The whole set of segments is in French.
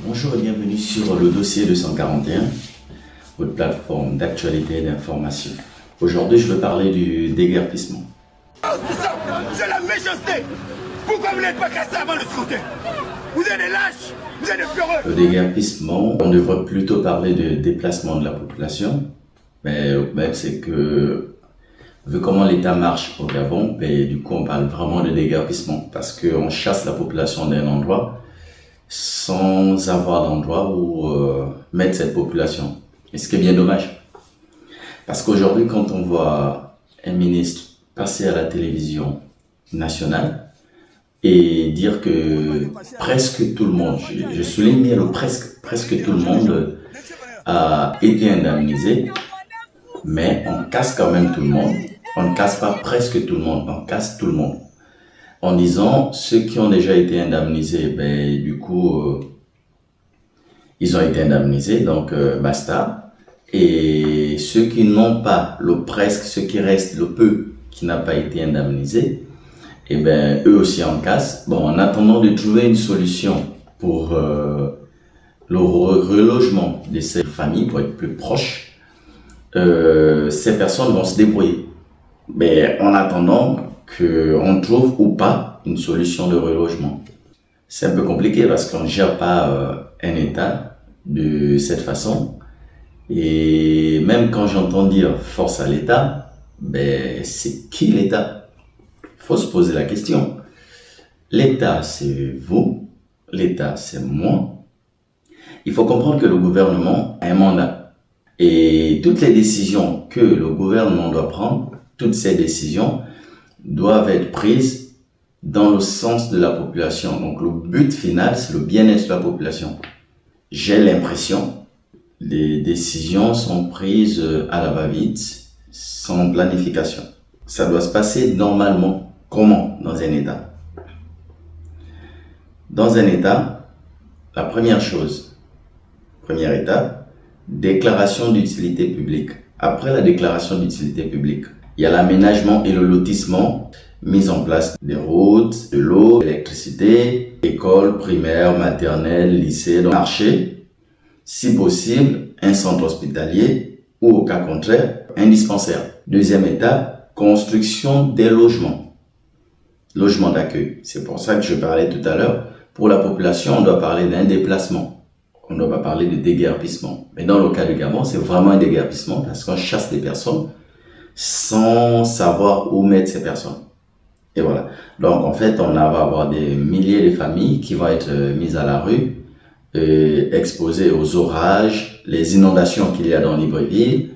Bonjour et bienvenue sur le dossier 241, votre plateforme d'actualité et d'information. Aujourd'hui, je veux parler du déguerpissement. C'est la méchanceté. Pourquoi vous n'êtes pas cassé avant de sauter? Vous êtes des lâches, vous êtes des peureux. Le déguerpissement, on devrait plutôt parler de déplacement de la population, mais le problème c'est que, vu comment l'État marche au Gabon, du coup on parle vraiment de déguerpissement, parce qu'on chasse la population d'un endroit sans avoir d'endroit où mettre cette population. Et ce qui est bien dommage. Parce qu'aujourd'hui, quand on voit un ministre passer à la télévision nationale et dire que presque tout le monde, je souligne bien le presque tout le monde a été indemnisé, mais on casse quand même tout le monde. On ne casse pas presque tout le monde, on casse tout le monde. En disant, ceux qui ont déjà été indemnisés, du coup, ils ont été indemnisés, donc basta. Et ceux qui n'ont pas, le presque, ceux qui restent, le peu qui n'a pas été indemnisé, eux aussi en cassent. Bon, en attendant de trouver une solution pour le relogement de ces familles, pour être plus proches, ces personnes vont se débrouiller. Mais en attendant qu'on trouve ou pas une solution de relogement. C'est un peu compliqué parce qu'on ne gère pas un État de cette façon. Et même quand j'entends dire force à l'État, c'est qui l'État? Il faut se poser la question. L'État, c'est vous. L'État, c'est moi. Il faut comprendre que le gouvernement a un mandat. Et toutes les décisions que le gouvernement doit prendre, toutes ces décisions doivent être prises dans le sens de la population. Donc le but final, c'est le bien-être de la population. J'ai l'impression que les décisions sont prises à la va-vite, sans planification. Ça doit se passer normalement. Comment dans un État? Dans un État, la première étape, déclaration d'utilité publique. Après la déclaration d'utilité publique, il y a l'aménagement et le lotissement, mise en place des routes, de l'eau, de l'électricité, écoles primaires, maternelles, lycées, marché, si possible, un centre hospitalier ou au cas contraire, un dispensaire. Deuxième étape, construction des logements. Logement d'accueil. C'est pour ça que je parlais tout à l'heure. Pour la population, on doit parler d'un déplacement. On ne doit pas parler de déguerpissement. Mais dans le cas du Gabon, c'est vraiment un déguerpissement parce qu'on chasse des personnes sans savoir où mettre ces personnes. Et voilà. Donc, en fait, on va avoir des milliers de familles qui vont être mises à la rue, exposées aux orages, les inondations qu'il y a dans Libreville,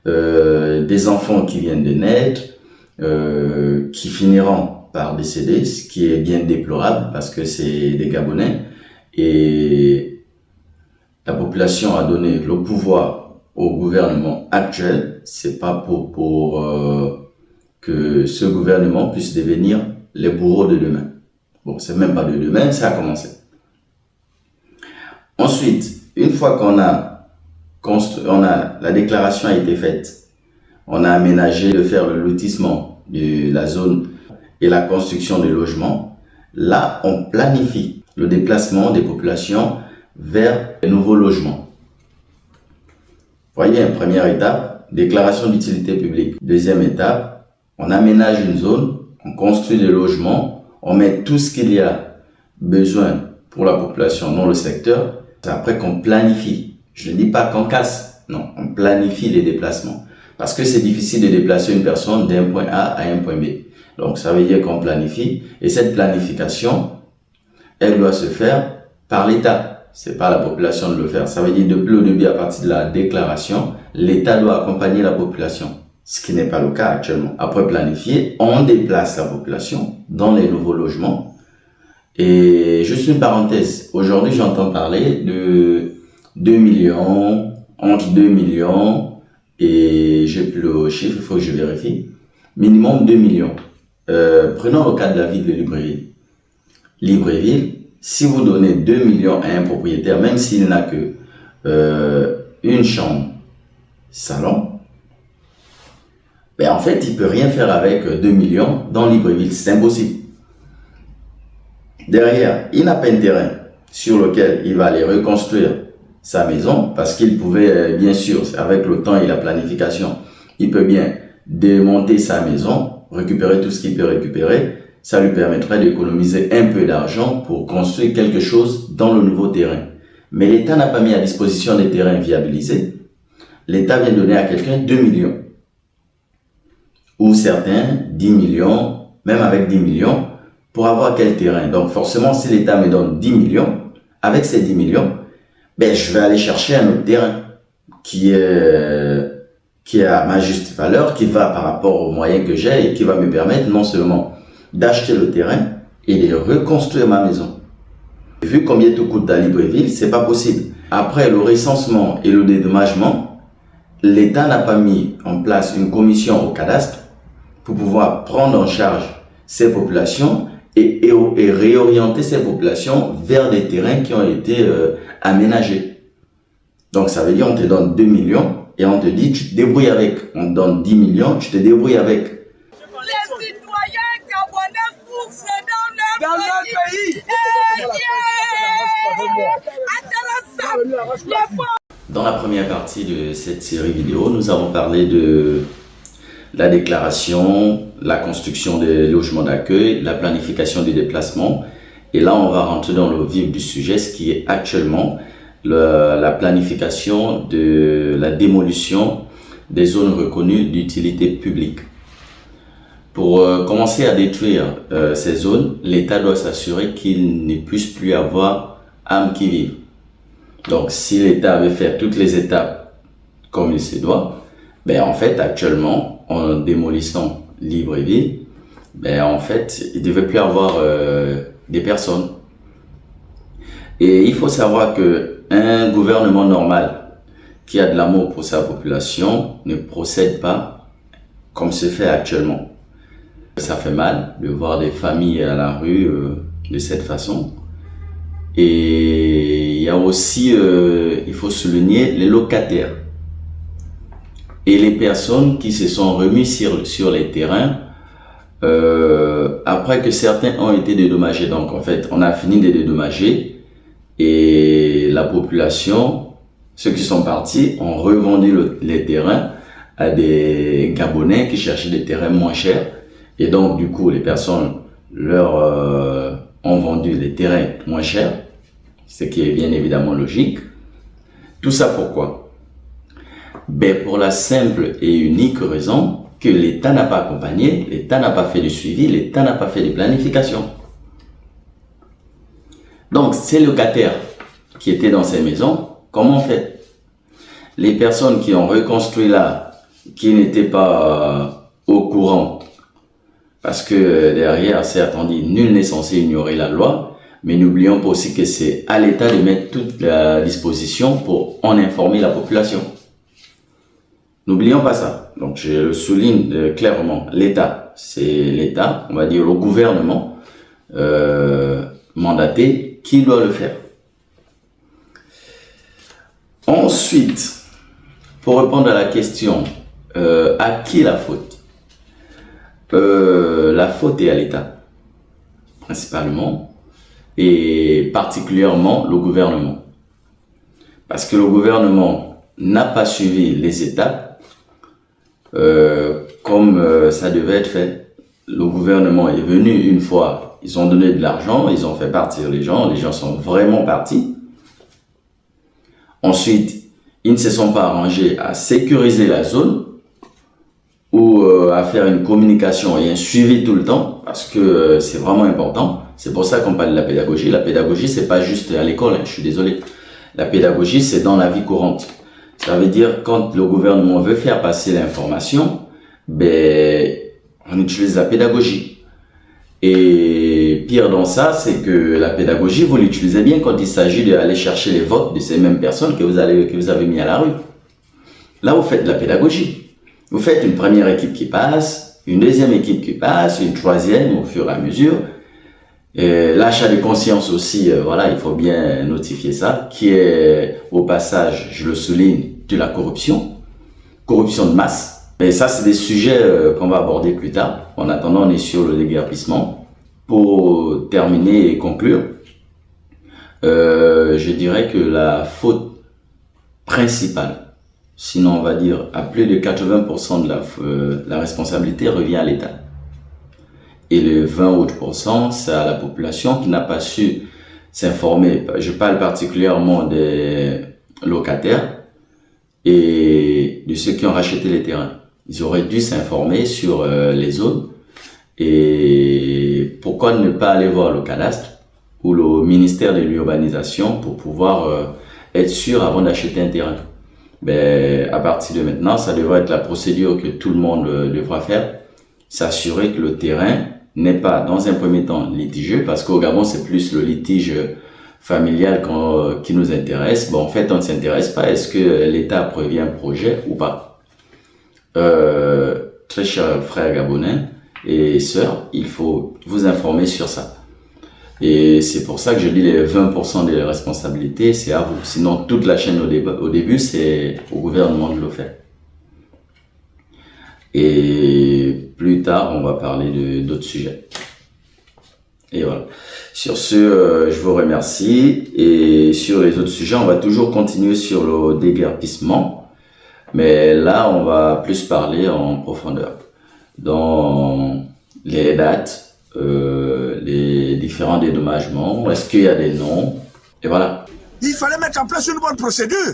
des enfants qui viennent de naître, qui finiront par décéder, ce qui est bien déplorable parce que c'est des Gabonais. Et la population a donné le pouvoir au gouvernement actuel. C'est pas pour que ce gouvernement puisse devenir les bourreaux de demain. Bon, c'est même pas de demain, ça a commencé. Ensuite, une fois la déclaration a été faite, on a aménagé de faire le lotissement de la zone et la construction des logements. Là, on planifie le déplacement des populations vers les nouveaux logements. Voyez, première étape, déclaration d'utilité publique. Deuxième étape, on aménage une zone, on construit des logements, on met tout ce qu'il y a besoin pour la population dans le secteur. C'est après qu'on planifie. Je ne dis pas qu'on casse, non, on planifie les déplacements. Parce que c'est difficile de déplacer une personne d'un point A à un point B. Donc ça veut dire qu'on planifie. Et cette planification, elle doit se faire par l'État. C'est pas la population de le faire. Ça veut dire depuis le début, à partir de la déclaration, l'État doit accompagner la population. Ce qui n'est pas le cas actuellement. Après planifier, on déplace la population dans les nouveaux logements. Et juste une parenthèse. Aujourd'hui, j'entends parler de 2 millions, entre 2 millions et j'ai plus le chiffre, il faut que je vérifie. Minimum 2 millions. Prenons le cas de la ville de Libreville. Libreville, si vous donnez 2 millions à un propriétaire, même s'il n'a que une chambre, salon, en fait, il ne peut rien faire avec 2 millions dans Libreville. C'est impossible. Derrière, il n'a pas un terrain. sur lequel il va aller reconstruire sa maison, parce qu'il pouvait, bien sûr, avec le temps et la planification, il peut bien démonter sa maison, récupérer tout ce qu'il peut récupérer. Ça lui permettrait d'économiser un peu d'argent pour construire quelque chose dans le nouveau terrain. Mais l'État n'a pas mis à disposition des terrains viabilisés. L'État vient donner à quelqu'un 2 millions. Ou certains 10 millions, même avec 10 millions, pour avoir quel terrain. Donc forcément, si l'État me donne 10 millions, avec ces 10 millions, ben, je vais aller chercher un autre terrain qui est à ma juste valeur, qui va par rapport aux moyens que j'ai et qui va me permettre non seulement d'acheter le terrain et de reconstruire ma maison. Vu combien tout coûte à Libreville, c'est pas possible. Après le recensement et le dédommagement, l'État n'a pas mis en place une commission au cadastre pour pouvoir prendre en charge ces populations et réorienter ces populations vers des terrains qui ont été aménagés. Donc ça veut dire on te donne 2 millions et on te dit tu te débrouilles avec. On te donne 10 millions, tu te débrouilles avec. Les citoyens gabonais souffrent dans leur pays. Dans la première partie de cette série vidéo, nous avons parlé de la déclaration, la construction des logements d'accueil, la planification des déplacements. Et là, on va rentrer dans le vif du sujet, ce qui est actuellement la planification de la démolition des zones reconnues d'utilité publique. Pour commencer à détruire ces zones, l'État doit s'assurer qu'il ne puisse plus avoir âme qui vive. Donc, si l'État avait fait toutes les étapes comme il se doit, ben en fait, actuellement, en démolissant Libreville, ben en fait, il ne devait plus avoir des personnes. Et il faut savoir qu'un gouvernement normal qui a de l'amour pour sa population ne procède pas comme se fait actuellement. Ça fait mal de voir des familles à la rue de cette façon. Et il y a aussi, il faut souligner, les locataires et les personnes qui se sont remises sur les terrains après que certains ont été dédommagés. Donc en fait, on a fini de dédommager et la population, ceux qui sont partis, ont revendu les terrains à des Gabonais qui cherchaient des terrains moins chers. Et donc du coup, les personnes leur ont vendu les terrains moins chers, ce qui est bien évidemment logique. Tout ça pourquoi? Ben pour la simple et unique raison que l'État n'a pas accompagné, l'État n'a pas fait de suivi, l'État n'a pas fait de planification. Donc ces locataires qui étaient dans ces maisons, comment on fait? Les personnes qui ont reconstruit là, qui n'étaient pas au courant, parce que derrière, certes, on dit nul n'est censé ignorer la loi, mais n'oublions pas aussi que c'est à l'État de mettre toute la disposition pour en informer la population. N'oublions pas ça. Donc je le souligne clairement, l'État, c'est l'État, on va dire le gouvernement mandaté qui doit le faire. Ensuite, pour répondre à la question, à qui la faute? La faute est à l'État, principalement, et particulièrement le gouvernement. Parce que le gouvernement n'a pas suivi les étapes comme ça devait être fait. Le gouvernement est venu une fois, ils ont donné de l'argent, ils ont fait partir les gens sont vraiment partis. Ensuite, ils ne se sont pas arrangés à sécuriser la zone ou à faire une communication et un suivi tout le temps, parce que c'est vraiment important. C'est pour ça qu'on parle de la pédagogie. La pédagogie, c'est pas juste à l'école, je suis désolé. La pédagogie, c'est dans la vie courante. Ça veut dire quand le gouvernement veut faire passer l'information, ben, on utilise la pédagogie. Et pire dans ça, c'est que la pédagogie, vous l'utilisez bien quand il s'agit d'aller chercher les votes de ces mêmes personnes que vous avez mis à la rue. Là, vous faites de la pédagogie. Vous faites une première équipe qui passe, une deuxième équipe qui passe, une troisième au fur et à mesure. L'achat de conscience aussi, voilà, il faut bien notifier ça, qui est au passage, je le souligne, de la corruption de masse. Et ça, c'est des sujets qu'on va aborder plus tard. En attendant, on est sur le déguerpissement. Pour terminer et conclure, Je dirais que la faute principale, sinon on va dire à plus de 80% de la responsabilité revient à l'État. Et les 20 autres %, c'est à la population qui n'a pas su s'informer. Je parle particulièrement des locataires et de ceux qui ont racheté les terrains. Ils auraient dû s'informer sur les zones et pourquoi ne pas aller voir le cadastre ou le ministère de l'urbanisation pour pouvoir être sûr avant d'acheter un terrain. Ben, à partir de maintenant, ça devrait être la procédure que tout le monde devra faire. S'assurer que le terrain n'est pas, dans un premier temps, litigieux, parce qu'au Gabon, c'est plus le litige familial qui nous intéresse. Bon, en fait, on ne s'intéresse pas. Est-ce que l'État prévient un projet ou pas? Très chers frères gabonais et sœurs, il faut vous informer sur ça. Et c'est pour ça que je dis les 20% des responsabilités, c'est à vous. Sinon, toute la chaîne au début, c'est au gouvernement de le faire. Et plus tard, on va parler d'autres sujets. Et voilà. Sur ce, je vous remercie. Et sur les autres sujets, on va toujours continuer sur le déguerpissement. Mais là, on va plus parler en profondeur. Dans les dates, les différents dédommagements, est-ce qu'il y a des noms? Et voilà. Il fallait mettre en place une bonne procédure.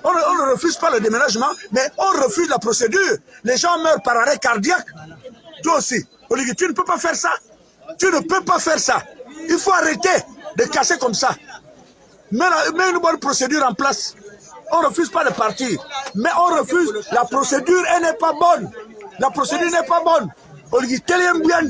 On ne refuse pas le déménagement, mais on refuse la procédure. Les gens meurent par arrêt cardiaque. Toi aussi. Olivier, tu ne peux pas faire ça. Tu ne peux pas faire ça. Il faut arrêter de casser comme ça. Mets une bonne procédure en place. On ne refuse pas de partir. Mais on refuse. La procédure, elle n'est pas bonne. La procédure n'est pas bonne. Olivier, quel est bien.